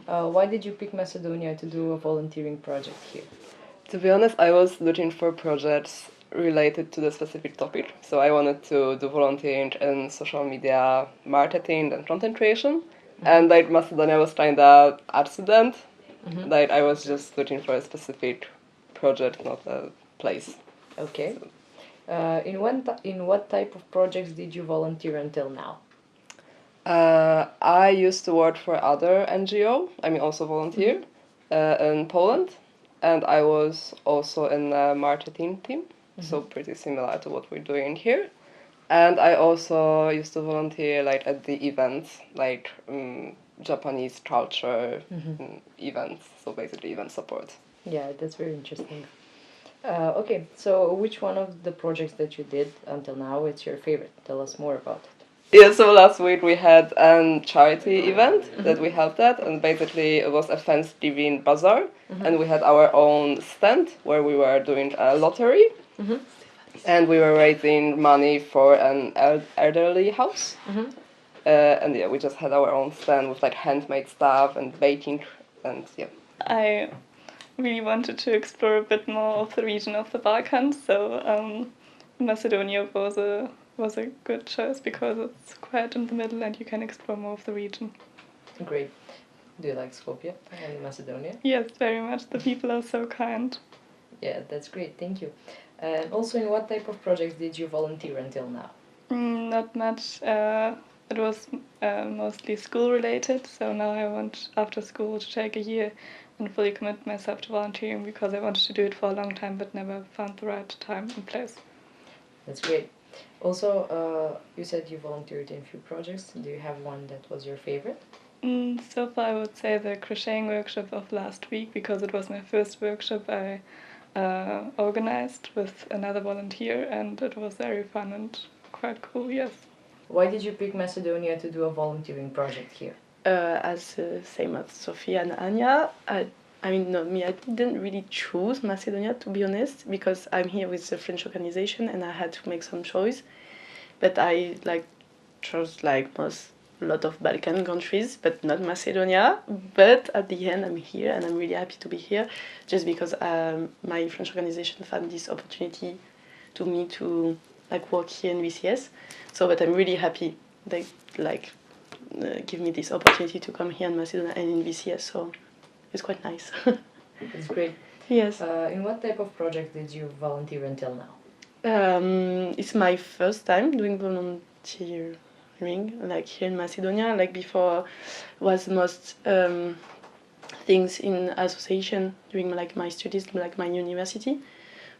Why did you pick Macedonia to do a volunteering project here? To be honest, I was looking for projects related to the specific topic. So I wanted to do volunteering in social media marketing and content creation. And like Macedonia was kind of accident. Like I was just looking for a specific project, not a place. Okay. In what type of projects did you volunteer until now? I used to work for other NGO. I mean, also volunteer in Poland, and I was also in the marketing team. So pretty similar to what we're doing here. And I also used to volunteer like at the events, like Japanese culture events. So basically, event support. Yeah, that's very interesting. Okay, so which one of the projects that you did until now is your favorite? Tell us more about it. Yeah, so last week we had a charity event that we helped at, and basically it was a Thanksgiving bazaar, and we had our own stand where we were doing a lottery, and we were raising money for an elderly house. And yeah, we just had our own stand with like handmade stuff and baking, and yeah. I really wanted to explore a bit more of the region of the Balkans, so Macedonia was a good choice because it's quite in the middle and you can explore more of the region. Great. Do you like Skopje and Macedonia? Yes, very much. The people are so kind. Yeah, that's great. Thank you. And also, in what type of projects did you volunteer until now? Not much. It was mostly school related, so now I want after school to take a year and fully commit myself to volunteering because I wanted to do it for a long time but never found the right time and place. That's great. Also, you said you volunteered in a few projects. Do you have one that was your favorite? So far, I would say the crocheting workshop of last week because it was my first workshop I organized with another volunteer, and it was very fun and quite cool. Yes. Why did you pick Macedonia to do a volunteering project here? Same as Sophia and Anya. I mean, no, me, I didn't really choose Macedonia, to be honest, because I'm here with the French organization and I had to make some choice. But I chose a lot of Balkan countries, but not Macedonia. But at the end, I'm here and I'm really happy to be here, just because my French organization found this opportunity to me to work here in VCS. So, but I'm really happy they give me this opportunity to come here in Macedonia and in VCS. So it's quite nice. It's great. Yes. In what type of project did you volunteer until now? It's my first time doing volunteering, here in Macedonia. Before, was most things in association during my studies, my university,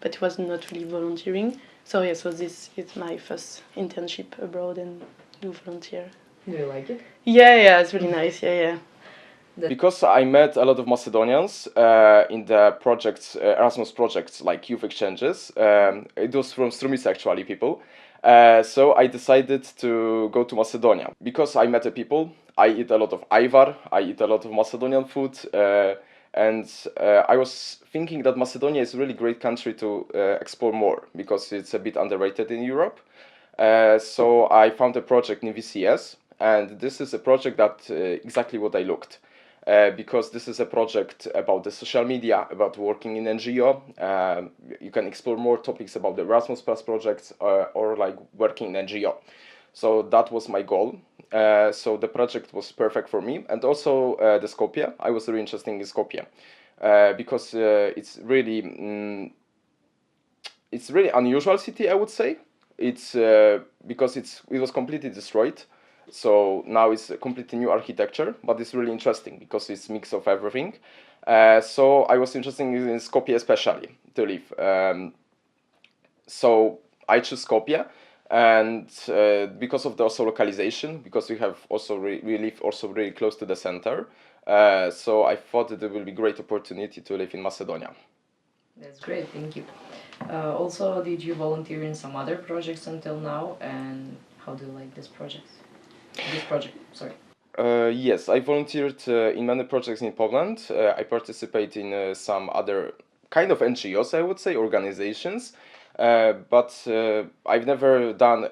but it was not really volunteering. So yeah, so this is my first internship abroad and do volunteer. Do you like it? Yeah, it's really nice. Yeah. Because I met a lot of Macedonians in the projects, Erasmus projects like youth exchanges. It was from Strumice actually, people. So I decided to go to Macedonia because I met the people. I eat a lot of Ivar, I eat a lot of Macedonian food, and I was thinking that Macedonia is a really great country to explore more because it's a bit underrated in Europe. So I found a project in VCS, and this is a project that exactly what I looked. Because this is a project about the social media, about working in NGO. You can explore more topics about the Erasmus Plus projects or working in NGO. So that was my goal. So the project was perfect for me. And also the Skopje. I was really interested in Skopje because it's really unusual city, I would say. It's because it was completely destroyed. So now it's a completely new architecture, but it's really interesting because it's a mix of everything. So I was interested in Skopje especially to live. So I chose Skopje, and because of the also localization, because we have also we live also really close to the center. So I thought that it will be a great opportunity to live in Macedonia. That's great, thank you. Also, did you volunteer in some other projects until now, and how do you like this project? Yes, I volunteered in many projects in Poland. I participate in some other kind of NGOs, I would say, organizations. But I've never done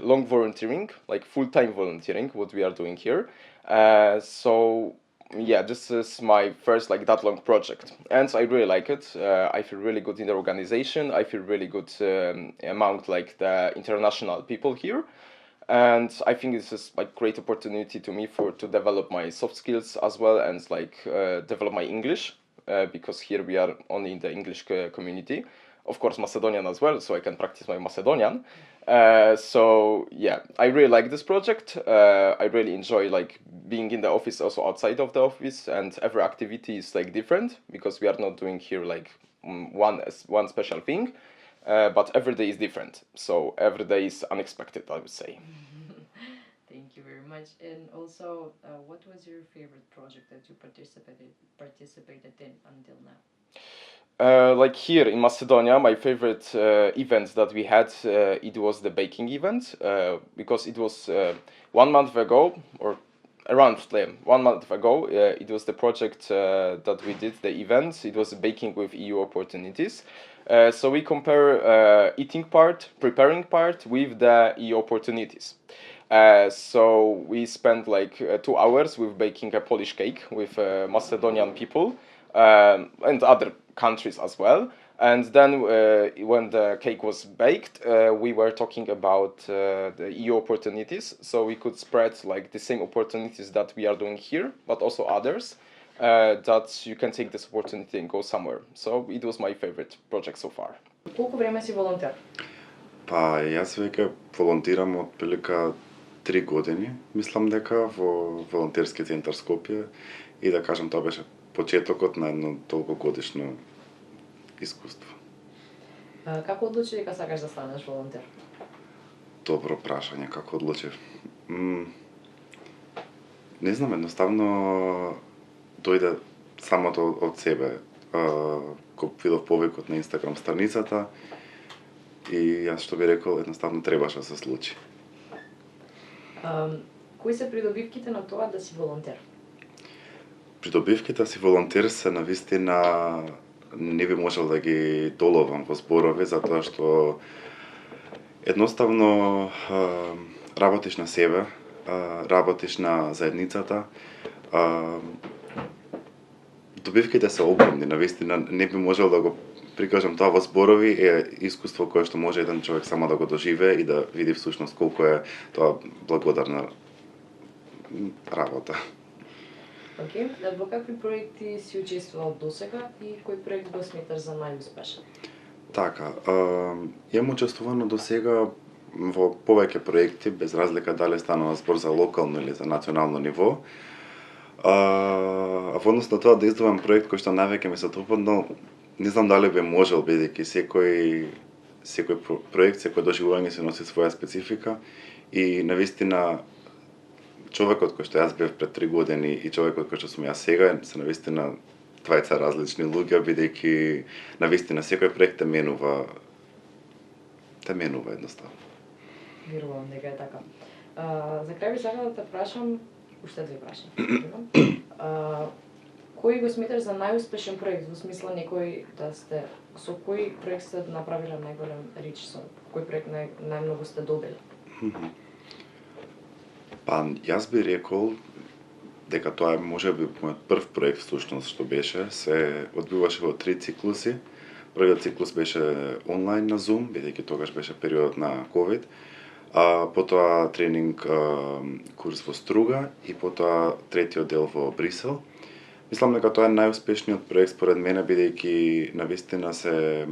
long volunteering, like full-time volunteering, what we are doing here. So yeah, this is my first like that long project, and I really like it. I feel really good in the organization. I feel really good among like the international people here, and I think this is like great opportunity to me for to develop my soft skills as well and like develop my English because here we are only in the English community. Of course, Macedonian as well, so I can practice my Macedonian. So yeah, I really like this project. I really enjoy like being in the office, also outside of the office, and every activity is like different because we are not doing here like one special thing, but every day is different. So every day is unexpected, I would say. Thank you very much. And also, what was your favorite project that you participated in until now? Like here in Macedonia, my favorite event that we had, it was the baking event because it was 1 month ago or around 1 month ago. It was the project that we did, the event. It was baking with EU opportunities. So we compare eating part, preparing part with the EU opportunities. So we spent like 2 hours with baking a Polish cake with Macedonian people and other countries as well. And then when the cake was baked, we were talking about the EU opportunities. So we could spread like the same opportunities that we are doing here, but also others. That you can take this opportunity and go somewhere. So it was my favorite project so far. Колко време си волонтер? Па, јас веќе волонтирам од прилика 3 години, мислам дека во волонтерски центар Скопје и да кажам тоа беше почетокот на едно толку годишно искуство. Како одлучи дека сакаш да станеш волонтер? Добро прашање, како одлучив? Не знам, едноставно дојде самото од себе. Кога видов повикот на Инстаграм страницата и јас што би рекол, едноставно требаше да се случи. Кои се придобивките на тоа да си волонтер? Придобивките си волонтер се навистина не би можел да ги доловам во зборови, затоа што едноставно работиш на себе, работиш на заедницата. Добивките се огромни, навистина не би можел да го прикажам тоа во зборови, е искуство кое што може еден човек само да го доживее и да види всушност колку е тоа благодарна работа. Океј, во какви проекти си учествувал досега и кој проект го сметаш за најуспешен? Така, имам учествувано досега во повеќе проекти, без разлика дали станува збор за локално или за национално ниво. Во однос на тоа да издвојам проект кој што највеќе ми се допаднал, не знам дали би можел, бидејќи секој проект, секој доживување се носи своја специфика и навистина човекот кој што јас бев пред 3 години и човекот кој што сум јас сега се навистина двајца различни луѓе, бидејќи навистина секој проект те менува едноставно. Верувам дека е така. За крај би сакала да те прашам уште 2 прашања. Кој го сметаш за најуспешен проект, во смисла некој да сте со кој проект сте направиле најголем рич, со кој проект најмногу сте добили? Па, јас би рекол дека тоа е можеби мојот прв проект всушност што беше, се одбиваше во 3 циклуси. Првиот циклус беше онлайн на Zoom, бидејќи тогаш беше периодот на COVID. Потоа тренинг курс во Струга и потоа третиот дел во Брисел. Мислам дека тоа е најуспешниот проект според мене, бидејќи навистина се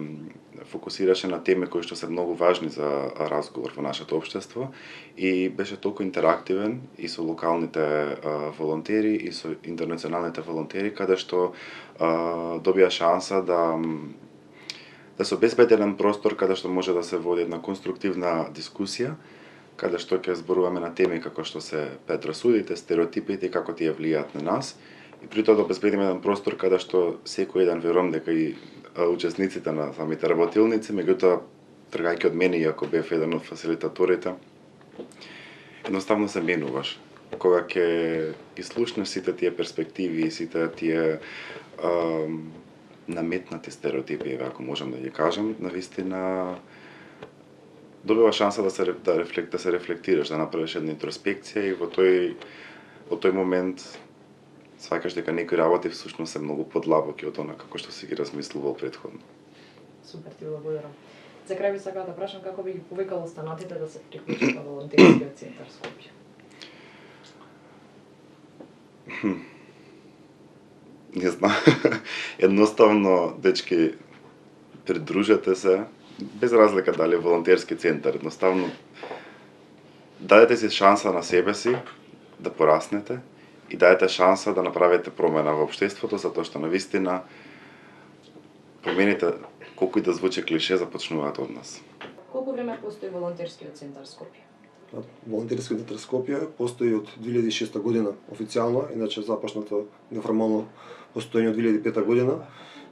фокусираше на теми кои што се многу важни за разговор во нашето општество и беше толку интерактивен и со локалните волонтери и со интернационалните волонтери, каде што добија шанса да се обезбеди еден простор каде што може да се води една конструктивна дискусија, каде што ќе зборуваме на теми како што се предрасудите, стереотипите и како тие влијаат на нас. И при тоа да обезбедиме еден простор каде што секој еден, верувам дека и учесниците на самите работилници, меѓутоа тргајќи од мене, иако бев еден од фасилитаторите, едноставно се менуваш. Кога ќе ги слушнеш сите тие перспективи и сите тие наметнати стереотипи, ако можам да ги кажам, навистина добива шанса да се рефлектираш, да направиш една интроспекција и во тој момент сваќаш дека некои работи всушност се многу подлабоки од она како што си ги размислувал претходно. Супер, ти благодарам. За крај би сакала да прашам како би ги повикал останатите да се приклучат на волонтерскиот центар Скопје. Не знам. Едноставно, дечки, придружете се, без разлика дали е волонтерски центар. Едноставно, дадете си шанса на себе си да пораснете и дадете шанса да направите промена во општеството, затоа што навистина промените, колку и да звучи клише, започнуваат од нас. Колку време постои волонтерскиот центар Скопје? Волонтерскиот центар Скопје постои од 2006 година официјално, иначе започнато неформално постоење од 2005 година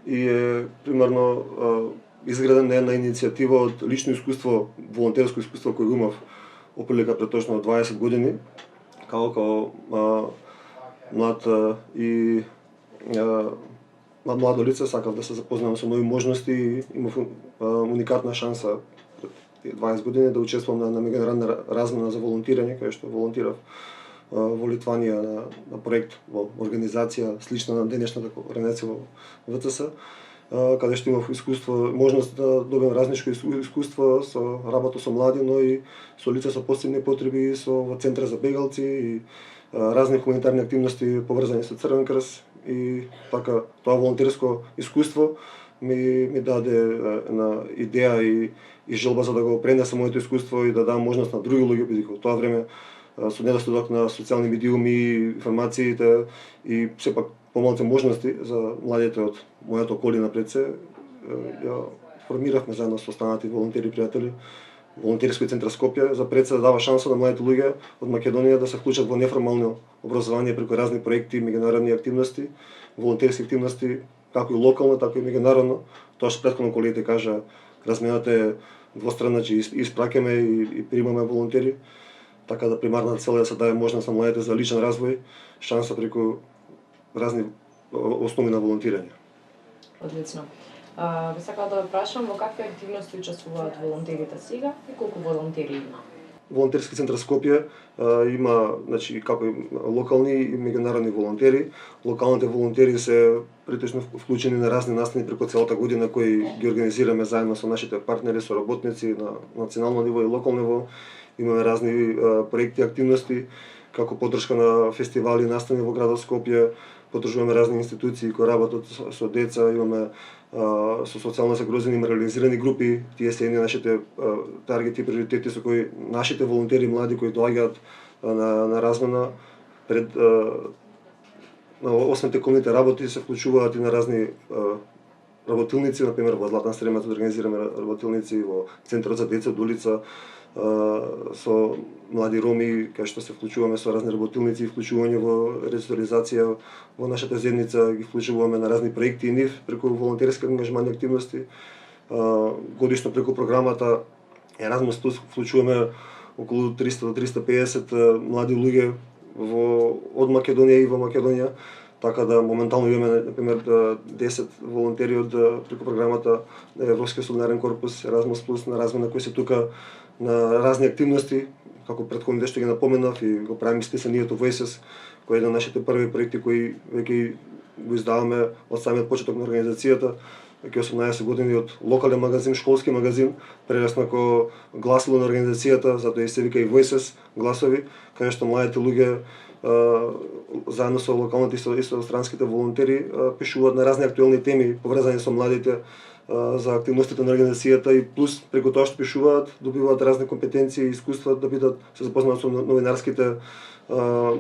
и е примерно изграден на една иницијатива од лично искуство, волонтерско искуство кој го имав оприлика пред точно 20 години, како млад и младо лице сакав да се запознавам со нови можности и имав уникатна шанса пред 20 години да учествувам на меѓународна размена за волонтирање, кај што волонтирав во Литванија на проект во организација слична на денешната организација во ВЦС, каде што имав искуство, можност да добиам разнишко искуство со работа со млади, но и со лица со посебни потреби, во центар за бегалци и разни хуманитарни активности поврзани со Црвен крст и така тоа волонтерско искуство ми даде една идеја и желба за да го пренесам моето искуство и да дам можност на други луѓе, бидејќи во тоа време со недостаток на социјални медиуми, информациите и сепак помалку можности за младите од мојата околина пред се, ја формиравме заедно со останати волонтери и пријатели Волонтерскиот центар Скопје за пред се да дава шанса на младите луѓе од Македонија да се вклучат во неформално образование преку разни проекти, меѓународни активности, волонтерски активности, како и локално, така и меѓународно. Тоа што претходно колегите кажа, размената е двостранна, че испраќаме и примаме волонтери, така да примарната цел е да се даде можност на младите за личен развој, шанса преку разни основи на волонтирање. Одлично. Би сакала да ве прашам во какви активности учествуваат волонтерите сега и колку волонтери има? Волонтерски центар Скопје има, значи, како и локални и меѓународни волонтери. Локалните волонтери се претежно вклучени на разни настани преку целата година кои ги организираме заедно со нашите партнери, со работници на национално ниво и локално ниво. Имаме разни проекти и активности, како поддршка на фестивали и настани во градот Скопје. Поддржуваме разни институции кои работат со деца, имаме со социјално загрозени и маргинализирани групи. Тие се едни нашите таргети и приоритети со кои нашите волонтери млади кои доаѓаат на размена пред освен тековните работи се вклучуваат и на разни работилници, например во Златна Стремаца организираме работилници, во Центарот за деца од улица со млади роми, кај што се вклучуваме со разни работилници и вклучување во ресоциализација во нашата земјица, ги вклучуваме на разни проекти и нив преку волонтерски ангажмани активности. Годишно преку програмата Erasmus Plus вклучуваме околу 300 до 350 млади луѓе од Македонија и во Македонија, така да моментално имаме например 10 волонтери од преку програмата Европскиот солидарен корпус Erasmus Plus на размена кои се тука на разни активности, како претходно што ги напоменав и го правиме списанието Voices, кој е еден од нашите први проекти кои веќе го издаваме од самиот почеток на организацијата, веќе 18 години од локален магазин, школски магазин, прерасна како гласило на организацијата, затоа и се вика и Voices, гласови, каде што младите луѓе заедно со локалните и со странските волонтери пишуваат на разни актуелни теми поврзани со младите, за активностите на организацијата и плюс преку тоа што пишуваат, добиваат разни компетенции и искуства да бидат се запознаат со новинарските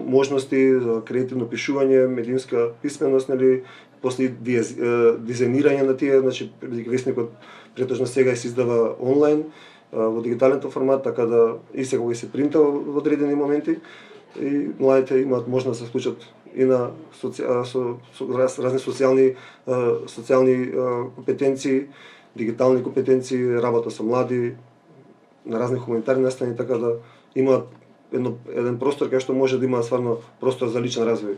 можности за креативно пишување, медиумска писменост, нели, после дизајнирање на тие, значи весникот претежно сега се издава онлайн во дигитален формат, така да и сега го се принта во одредени моменти и младите имаат можност да се вклучат и на разни социјални компетенции, дигитални компетенции, работа со млади, на разни хуманитарни настани, така да имаат еден простор кај што може да има стварно простор за личен развој.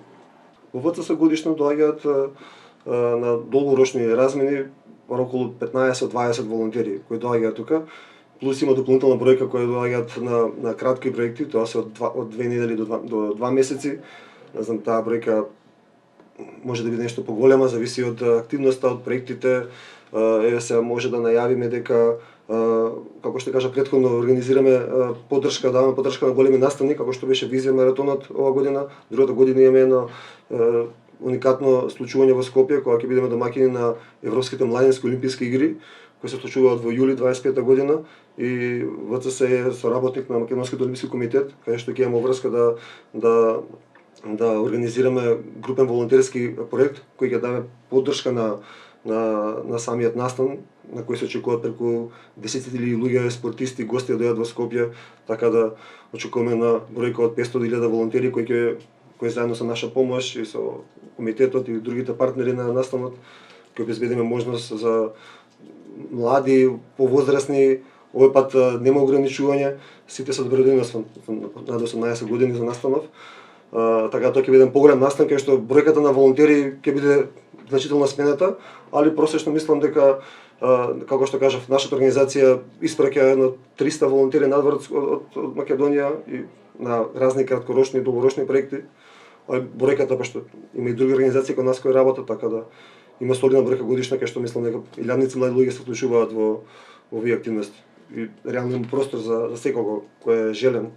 Во ВЦС годишно доаѓаат на долгорочни размени околу 15-20 волонтери кои доаѓаат тука, плюс има дополнителна бројка кои доаѓаат на кратки проекти, тоа се од 2 недели до 2 месеци. Не знам, таа бројка може да биде нешто поголема, зависи од активноста, од проектите. Еве се може да најавиме дека како што кажа претходно организираме поддршка, даваме поддршка на големи настани, како што беше Визија маратонот ова година. Другата година имаме едно уникатно случување во Скопје, кога ќе бидеме домаќини на Европските младински олимписки игри, кои се случуваат во јули 25 година, и ВЦС е соработник на Македонскиот олимписки комитет, каде што ќе имаме врска да организираме групен волонтерски проект кој ќе даде поддршка на самиот настан, на кој се очекуваат преку 10.000 луѓе, спортисти, гости да дојдат во Скопје, така да очекуваме на бројка од 500.000 волонтери кои заедно со наша помош и со комитетот и другите партнери на настанот ќе обезбедиме можност за млади, повозрастни, овој пат нема ограничување, сите се добродојни над 18 години за настанов. Така тоа ќе биде поголем настан кај што бројката на волонтери ќе биде значително смената, али просечно мислам дека како што кажав, нашата организација испраќа едно 300 волонтери надвор од Македонија и на разни краткорочни и долгорочни проекти. Бројката, па што има и други организации кај нас кои работат, така да има солидна бројка годишна кај што мислам дека илјадници млади луѓе се вклучуваат во овие активности. И реално има простор за секого кој е желен.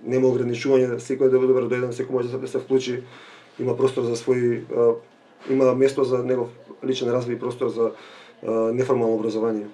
Нема ограничување, секој да биде добродојден, секој може да се вклучи, има простор за има место за негов личен развој и простор за неформално образование.